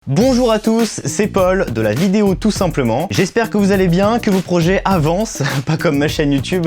Bonjour à tous, c'est Paul de la vidéo tout simplement. J'espère que vous allez bien, que vos projets avancent, pas comme ma chaîne YouTube.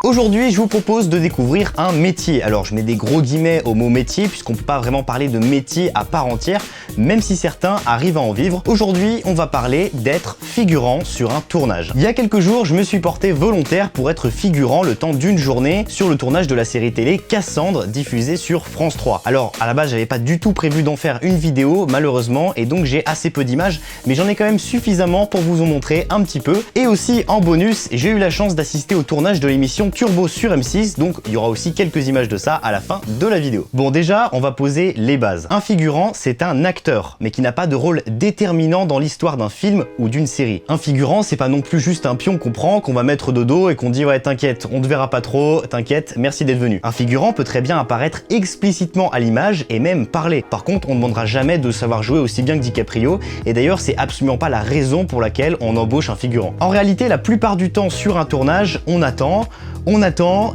Aujourd'hui, je vous propose de découvrir un métier. Alors, je mets des gros guillemets au mot métier puisqu'on ne peut pas vraiment parler de métier à part entière, même si certains arrivent à en vivre. Aujourd'hui, on va parler d'être figurant sur un tournage. Il y a quelques jours, je me suis porté volontaire pour être figurant le temps d'une journée sur le tournage de la série télé Cassandre, diffusée sur France 3. Alors, à la base, j'avais pas du tout prévu d'en faire une vidéo, malheureusement, et donc j'ai assez peu d'images, mais j'en ai quand même suffisamment pour vous en montrer un petit peu. Et aussi, en bonus, j'ai eu la chance d'assister au tournage de l'émission Turbo sur M6, donc il y aura aussi quelques images de ça à la fin de la vidéo. Bon, déjà, on va poser les bases. Un figurant, c'est un acteur, mais qui n'a pas de rôle déterminant dans l'histoire d'un film ou d'une série. Un figurant, c'est pas non plus juste un pion qu'on prend, qu'on va mettre de dos et qu'on dit ouais t'inquiète, on te verra pas trop, t'inquiète, merci d'être venu. Un figurant peut très bien apparaître explicitement à l'image et même parler. Par contre, on ne demandera jamais de savoir jouer aussi bien que DiCaprio, et d'ailleurs c'est absolument pas la raison pour laquelle on embauche un figurant. En réalité, la plupart du temps sur un tournage, on attend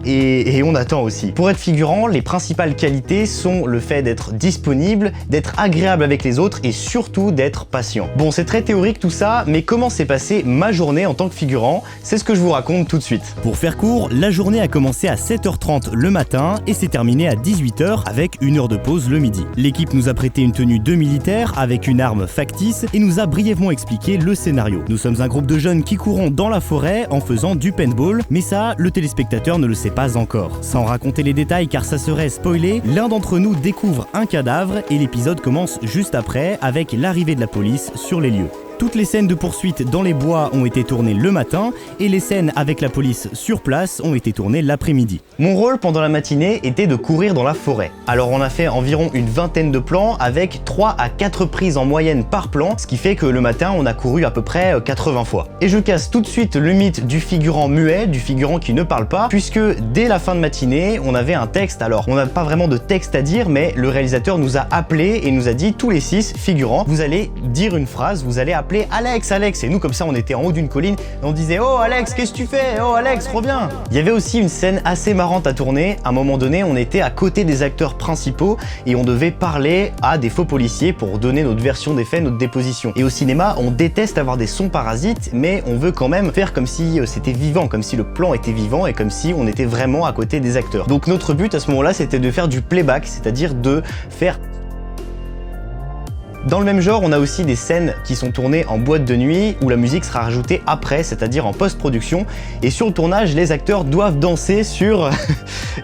et on attend aussi. Pour être figurant, les principales qualités sont le fait d'être disponible, d'être agréable avec les autres et surtout d'être patient. Bon, c'est très théorique tout ça, mais comment s'est passée ma journée en tant que figurant? C'est ce que je vous raconte tout de suite. Pour faire court, la journée a commencé à 7h30 le matin et s'est terminée à 18h avec une heure de pause le midi. L'équipe nous a prêté une tenue de militaire avec une arme factice et nous a brièvement expliqué le scénario. Nous sommes un groupe de jeunes qui courons dans la forêt en faisant du paintball, mais ça, le téléspectateur ne le sait pas encore. Sans raconter les détails car ça serait spoilé, l'un d'entre nous découvre un cadavre et l'épisode commence juste après avec l'arrivée de la police sur les lieux. Toutes les scènes de poursuite dans les bois ont été tournées le matin et les scènes avec la police sur place ont été tournées l'après-midi. Mon rôle pendant la matinée était de courir dans la forêt. Alors on a fait environ une vingtaine de plans avec 3 à 4 prises en moyenne par plan, ce qui fait que le matin on a couru à peu près 80 fois. Et je casse tout de suite le mythe du figurant muet, du figurant qui ne parle pas, puisque dès la fin de matinée on avait un texte. Alors on n'a pas vraiment de texte à dire, mais le réalisateur nous a appelés et nous a dit tous les 6 figurants, vous allez dire une phrase, vous allez appeler Alex, et nous comme ça on était en haut d'une colline et on disait oh Alex, qu'est-ce que tu fais? Oh Alex, reviens. Il y avait aussi une scène assez marrante à tourner. À un moment donné, on était à côté des acteurs principaux et on devait parler à des faux policiers pour donner notre version des faits, notre déposition. Et au cinéma, on déteste avoir des sons parasites, mais on veut quand même faire comme si c'était vivant, comme si le plan était vivant et comme si on était vraiment à côté des acteurs. Donc notre but à ce moment-là, c'était de faire du playback, c'est-à-dire de faire... Dans le même genre, on a aussi des scènes qui sont tournées en boîte de nuit où la musique sera rajoutée après, c'est-à-dire en post-production. Et sur le tournage, les acteurs doivent danser sur...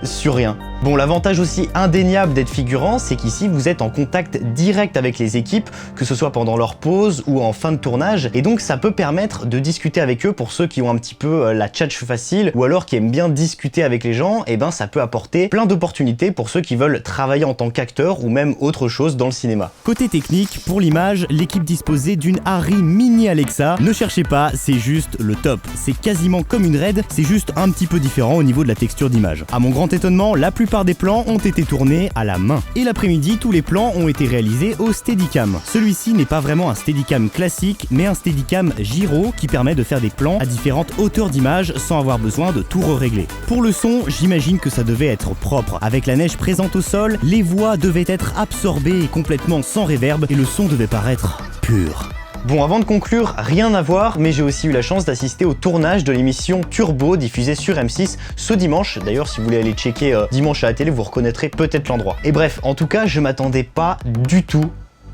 sur rien. Bon, l'avantage aussi indéniable d'être figurant, c'est qu'ici, vous êtes en contact direct avec les équipes, que ce soit pendant leur pause ou en fin de tournage. Et donc, ça peut permettre de discuter avec eux pour ceux qui ont un petit peu la tchatche facile ou alors qui aiment bien discuter avec les gens. Et ben, ça peut apporter plein d'opportunités pour ceux qui veulent travailler en tant qu'acteur ou même autre chose dans le cinéma. Côté technique, pour l'image, l'équipe disposait d'une Arri Mini Alexa. Ne cherchez pas, c'est juste le top. C'est quasiment comme une Red, c'est juste un petit peu différent au niveau de la texture d'image. À mon grand étonnement, la plupart des plans ont été tournés à la main. Et l'après-midi, tous les plans ont été réalisés au Steadicam. Celui-ci n'est pas vraiment un Steadicam classique, mais un Steadicam gyro qui permet de faire des plans à différentes hauteurs d'image sans avoir besoin de tout régler. Pour le son, j'imagine que ça devait être propre. Avec la neige présente au sol, les voix devaient être absorbées et complètement sans réverb et le son devait paraître pur. Bon, avant de conclure, rien à voir, mais j'ai aussi eu la chance d'assister au tournage de l'émission Turbo diffusée sur M6 ce dimanche. D'ailleurs, si vous voulez aller checker dimanche à la télé, vous reconnaîtrez peut-être l'endroit. Et bref, en tout cas, je m'attendais pas du tout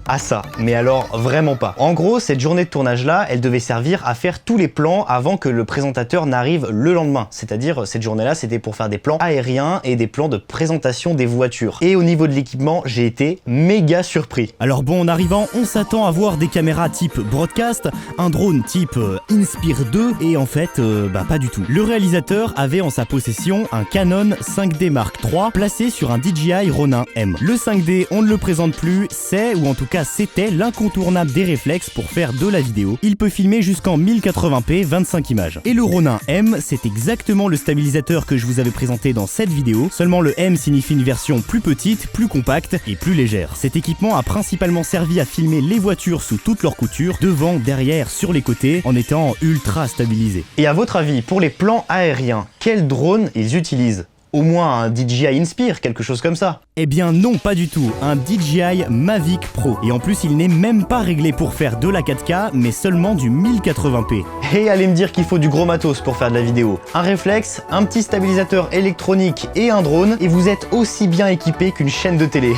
à ça, mais alors vraiment pas. En gros, cette journée de tournage là, elle devait servir à faire tous les plans avant que le présentateur n'arrive le lendemain. C'est-à-dire, cette journée là, c'était pour faire des plans aériens et des plans de présentation des voitures. Et au niveau de l'équipement, j'ai été méga surpris. Alors bon, en arrivant, on s'attend à voir des caméras type broadcast, un drone type Inspire 2, et en fait, pas du tout. Le réalisateur avait en sa possession un Canon 5D Mark III placé sur un DJI Ronin M. Le 5D, on ne le présente plus, c'est, ou en tout cas c'était l'incontournable des réflexes pour faire de la vidéo. Il peut filmer jusqu'en 1080p 25 images. Et le Ronin M, c'est exactement le stabilisateur que je vous avais présenté dans cette vidéo, seulement le M signifie une version plus petite, plus compacte et plus légère. Cet équipement a principalement servi à filmer les voitures sous toutes leurs coutures, devant, derrière, sur les côtés, en étant ultra stabilisé. Et à votre avis, pour les plans aériens, quel drone ils utilisent? Au moins un DJI Inspire, quelque chose comme ça. Eh bien non, pas du tout, un DJI Mavic Pro. Et en plus, il n'est même pas réglé pour faire de la 4K, mais seulement du 1080p. Et allez me dire qu'il faut du gros matos pour faire de la vidéo. Un réflexe, un petit stabilisateur électronique et un drone, et vous êtes aussi bien équipé qu'une chaîne de télé.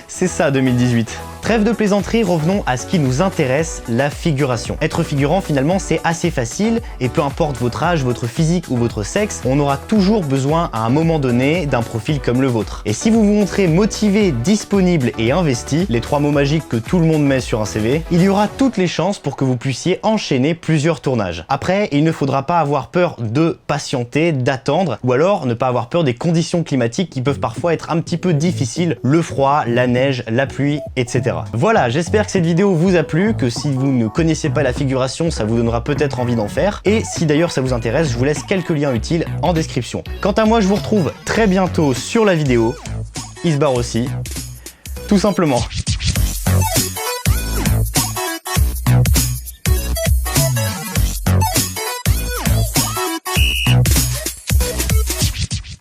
C'est ça 2018. Trêve de plaisanterie, revenons à ce qui nous intéresse, la figuration. Être figurant finalement c'est assez facile et peu importe votre âge, votre physique ou votre sexe, on aura toujours besoin à un moment donné d'un profil comme le vôtre. Et si vous vous montrez motivé, disponible et investi, les 3 mots magiques que tout le monde met sur un CV, il y aura toutes les chances pour que vous puissiez enchaîner plusieurs tournages. Après, il ne faudra pas avoir peur de patienter, d'attendre, ou alors ne pas avoir peur des conditions climatiques qui peuvent parfois être un petit peu difficiles, le froid, la neige, la pluie, etc. Voilà, j'espère que cette vidéo vous a plu, que si vous ne connaissiez pas la figuration, ça vous donnera peut-être envie d'en faire. Et si d'ailleurs ça vous intéresse, je vous laisse quelques liens utiles en description. Quant à moi, je vous retrouve très bientôt sur la vidéo. Il se barre aussi, tout simplement.